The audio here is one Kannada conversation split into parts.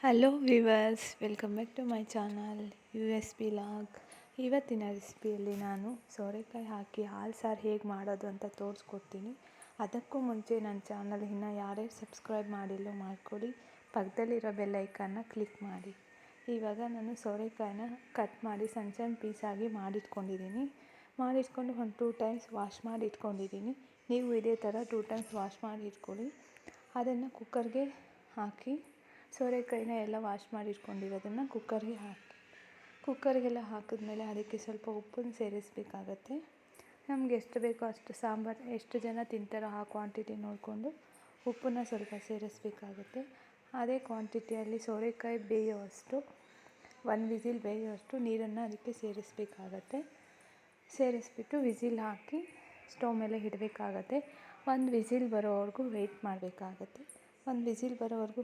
Hello viewers, welcome back to my channel USP log. ಇವತ್ತಿನ ರೆಸಿಪಿಯಲ್ಲಿ ನಾನು ಸೋರೆಕಾಯಿ ಹಾಕಿ ಹಾಲು ಸಾರು ಹೇಗೆ ಮಾಡೋದು ಅಂತ ತೋರಿಸ್ಕೊಡ್ತೀನಿ. ಅದಕ್ಕೂ ಮುಂಚೆ ನನ್ನ ಚಾನಲ್ ಇನ್ನೂ ಯಾರ್ಯಾರು ಸಬ್ಸ್ಕ್ರೈಬ್ ಮಾಡಿಲ್ಲೋ ಮಾಡಿಕೊಡಿ, ಪಕ್ಕದಲ್ಲಿರೋ ಬೆಲ್ ಐಕಾನ್ನ ಕ್ಲಿಕ್ ಮಾಡಿ. ಇವಾಗ ನಾನು ಸೋರೆಕಾಯಿನ ಕಟ್ ಮಾಡಿ ಸಣ್ಣ ಸಣ್ಣ ಪೀಸಾಗಿ ಮಾಡಿಟ್ಕೊಂಡು ಒಂದು 2 ಟೈಮ್ಸ್ ವಾಶ್ ಮಾಡಿ ಇಟ್ಕೊಂಡಿದ್ದೀನಿ. ನೀವು ಇದೇ ಥರ 2 ಟೈಮ್ಸ್ ವಾಶ್ ಮಾಡಿ ಇಟ್ಕೊಳ್ಳಿ. ಅದನ್ನು ಕುಕ್ಕರ್ಗೆ ಹಾಕಿ ಸೋರೆಕಾಯಿನ ಎಲ್ಲ ವಾಶ್ ಮಾಡಿ ಇಟ್ಕೊಂಡಿರೋದನ್ನು ಕುಕ್ಕರ್ಗೆಲ್ಲ ಹಾಕಿದ್ಮೇಲೆ ಅದಕ್ಕೆ ಸ್ವಲ್ಪ ಉಪ್ಪನ್ನು ಸೇರಿಸಬೇಕಾಗತ್ತೆ. ನಮಗೆ ಎಷ್ಟು ಬೇಕೋ ಅಷ್ಟು ಸಾಂಬಾರು ಎಷ್ಟು ಜನ ತಿಂತಾರೋ ಆ ಕ್ವಾಂಟಿಟಿ ನೋಡಿಕೊಂಡು ಉಪ್ಪನ್ನು ಸ್ವಲ್ಪ ಸೇರಿಸಬೇಕಾಗತ್ತೆ. ಅದೇ ಕ್ವಾಂಟಿಟಿಯಲ್ಲಿ ಸೋರೆಕಾಯಿ ಬೇಯುವಷ್ಟು 1 ವಿಸಿಲ್ ಬೇಯುವಷ್ಟು ನೀರನ್ನು ಅದಕ್ಕೆ ಸೇರಿಸಬೇಕಾಗತ್ತೆ. ಸೇರಿಸ್ಬಿಟ್ಟು ವಿಸಿಲ್ ಹಾಕಿ ಸ್ಟವ್ ಮೇಲೆ ಇಡಬೇಕಾಗತ್ತೆ. 1 ವಿಸಿಲ್ ಬರೋವರೆಗೂ ವೆಯ್ಟ್ ಮಾಡಬೇಕಾಗತ್ತೆ. 1 ವಿಸಿಲ್ ಬರೋವರೆಗೂ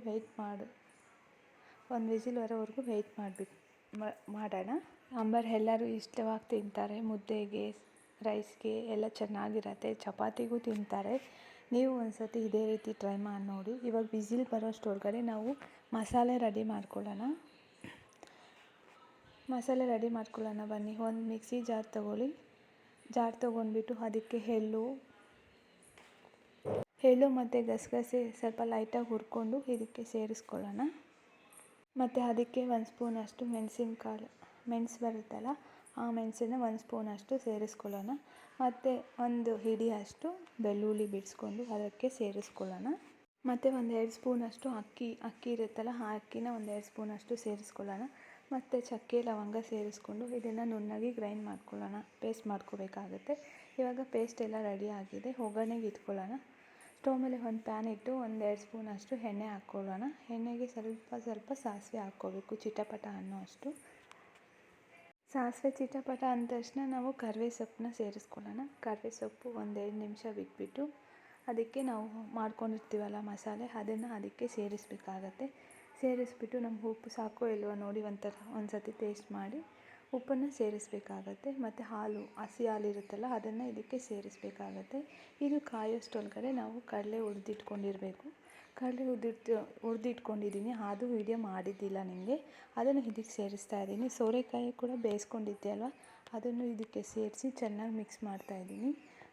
ಮಾಡೋಣ. ಸಾಂಬಾರು ಎಲ್ಲರೂ ಇಷ್ಟವಾಗಿ ತಿಂತಾರೆ. ಮುದ್ದೆಗೆ, ರೈಸ್ಗೆ ಎಲ್ಲ ಚೆನ್ನಾಗಿರತ್ತೆ. ಚಪಾತಿಗೂ ತಿಂತಾರೆ. ನೀವು ಒಂದು ಸತಿ ಇದೇ ರೀತಿ ಟ್ರೈ ಮಾಡಿ ನೋಡಿ. ಇವಾಗ ವಿಸಿಲ್ ಬರೋಷ್ಟೊಳಗಡೆ ನಾವು ಮಸಾಲೆ ರೆಡಿ ಮಾಡ್ಕೊಳ್ಳೋಣ. ಬನ್ನಿ. ಒಂದು ಮಿಕ್ಸಿ ಜಾರ್ ತೊಗೊಂಡ್ಬಿಟ್ಟು ಅದಕ್ಕೆ ಎಳ್ಳು ಮತ್ತು ಗಸಗಸೆ ಸ್ವಲ್ಪ ಲೈಟಾಗಿ ಹುರ್ಕೊಂಡು ಇದಕ್ಕೆ ಸೇರಿಸ್ಕೊಳ್ಳೋಣ. ಮತ್ತು ಅದಕ್ಕೆ 1 ಸ್ಪೂನಷ್ಟು ಮೆಣಸು ಬರುತ್ತಲ್ಲ, ಆ ಮೆಣಸನ್ನು 1 ಸ್ಪೂನಷ್ಟು ಸೇರಿಸ್ಕೊಳ್ಳೋಣ. ಮತ್ತು 1 ಹಿಡಿಯಷ್ಟು ಬೆಳ್ಳುಳ್ಳಿ ಬಿಡಿಸ್ಕೊಂಡು ಅದಕ್ಕೆ ಸೇರಿಸ್ಕೊಳ್ಳೋಣ. ಮತ್ತು 1-2 ಸ್ಪೂನಷ್ಟು ಅಕ್ಕಿ ಇರುತ್ತಲ್ಲ, ಆ ಅಕ್ಕಿನ 1-2 ಸ್ಪೂನಷ್ಟು ಸೇರಿಸ್ಕೊಳ್ಳೋಣ. ಮತ್ತು ಚಕ್ಕೆ ಲವಂಗ ಸೇರಿಸ್ಕೊಂಡು ಇದನ್ನು ನುಣ್ಣಗೆ ಗ್ರೈಂಡ್ ಮಾಡ್ಕೊಳ್ಳೋಣ, ಪೇಸ್ಟ್ ಮಾಡ್ಕೋಬೇಕಾಗುತ್ತೆ. ಇವಾಗ ಪೇಸ್ಟ್ ಎಲ್ಲ ರೆಡಿ ಆಗಿದೆ. ಒಗ್ಗರಣೆಗೆ ಇಟ್ಕೊಳ್ಳೋಣ. ಸ್ಟವ್ ಮೇಲೆ ಒಂದು ಪ್ಯಾನ್ ಇಟ್ಟು 1-2 ಸ್ಪೂನಷ್ಟು ಎಣ್ಣೆ ಹಾಕ್ಕೊಳ್ಳೋಣ. ಎಣ್ಣೆಗೆ ಸ್ವಲ್ಪ ಸಾಸಿವೆ ಹಾಕ್ಕೋಬೇಕು, ಚಿಟಪಟ ಅನ್ನೋ ಅಷ್ಟು. ಸಾಸಿವೆ ಚಿಟಪಟ ಅಂದ ತಕ್ಷಣ ನಾವು ಕರಿಬೇವು ಸೊಪ್ಪನ್ನ ಸೇರಿಸ್ಕೊಳ್ಳೋಣ. ಕರಿಬೇವು ಸೊಪ್ಪು 1-2 ನಿಮಿಷ ಬಿಟ್ಬಿಟ್ಟು ಅದಕ್ಕೆ ನಾವು ಮಾಡ್ಕೊಂಡಿರ್ತೀವಲ್ಲ ಮಸಾಲೆ, ಅದನ್ನು ಅದಕ್ಕೆ ಸೇರಿಸಬೇಕಾಗತ್ತೆ. ಸೇರಿಸ್ಬಿಟ್ಟು ನಮ್ಗೆ ಉಪ್ಪು ಸಾಕೋ ಇಲ್ವೋ ನೋಡಿ ಒಂದು ಸತಿ ಟೇಸ್ಟ್ ಮಾಡಿ ಉಪ್ಪನ್ನು ಸೇರಿಸಬೇಕಾಗತ್ತೆ. ಮತ್ತು ಹಸಿ ಹಾಲು ಇರುತ್ತಲ್ಲ, ಅದನ್ನು ಇದಕ್ಕೆ ಸೇರಿಸಬೇಕಾಗತ್ತೆ. ಇದು ಕಾಯೋಷ್ಟೊಳಗಡೆ ನಾವು ಕಡಲೆ ಹುರಿದಿಟ್ಕೊಂಡಿದ್ದೀನಿ. ಅದು ವಿಡಿಯೋ ಮಾಡಿದ್ದಿಲ್ಲ ನಿಮಗೆ, ಅದನ್ನು ಇದಕ್ಕೆ ಸೇರಿಸ್ತಾ ಇದ್ದೀನಿ. ಸೋರೆಕಾಯಿ ಕೂಡ ಬೇಯಿಸ್ಕೊಂಡಿದ್ದೆ ಅಲ್ವ, ಅದನ್ನು ಇದಕ್ಕೆ ಸೇರಿಸಿ ಚೆನ್ನಾಗಿ ಮಿಕ್ಸ್ ಮಾಡ್ತಾಯಿದ್ದೀನಿ.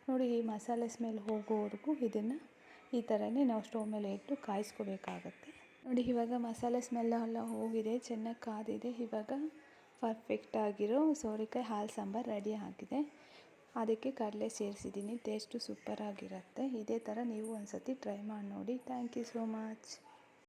ನೋಡಿ, ಈ ಮಸಾಲೆ ಸ್ಮೆಲ್ ಹೋಗೋವರೆಗೂ ಇದನ್ನು ಈ ಥರನೇ ನಾವು ಸ್ಟವ್ ಮೇಲೆ ಇಟ್ಟು ಕಾಯಿಸ್ಕೋಬೇಕಾಗತ್ತೆ. ನೋಡಿ, ಇವಾಗ ಮಸಾಲೆ ಸ್ಮೆಲ್ ಎಲ್ಲ ಹೋಗಿದೆ, ಚೆನ್ನಾಗಿ ಕಾದಿದೆ. ಇವಾಗ ಪರ್ಫೆಕ್ಟಾಗಿರೋ ಸೋರೆಕಾಯಿ ಹಾಲು ಸಾಂಬಾರು ರೆಡಿ ಆಗಿದೆ. ಅದಕ್ಕೆ ಕಡಲೆ ಸೇರಿಸಿದ್ದೀನಿ. ಟೇಸ್ಟು ಸೂಪರಾಗಿರುತ್ತೆ. ಇದೇ ಥರ ನೀವು ಒಂದು ಸತಿ ಟ್ರೈ ಮಾಡಿ ನೋಡಿ. Thank you so much.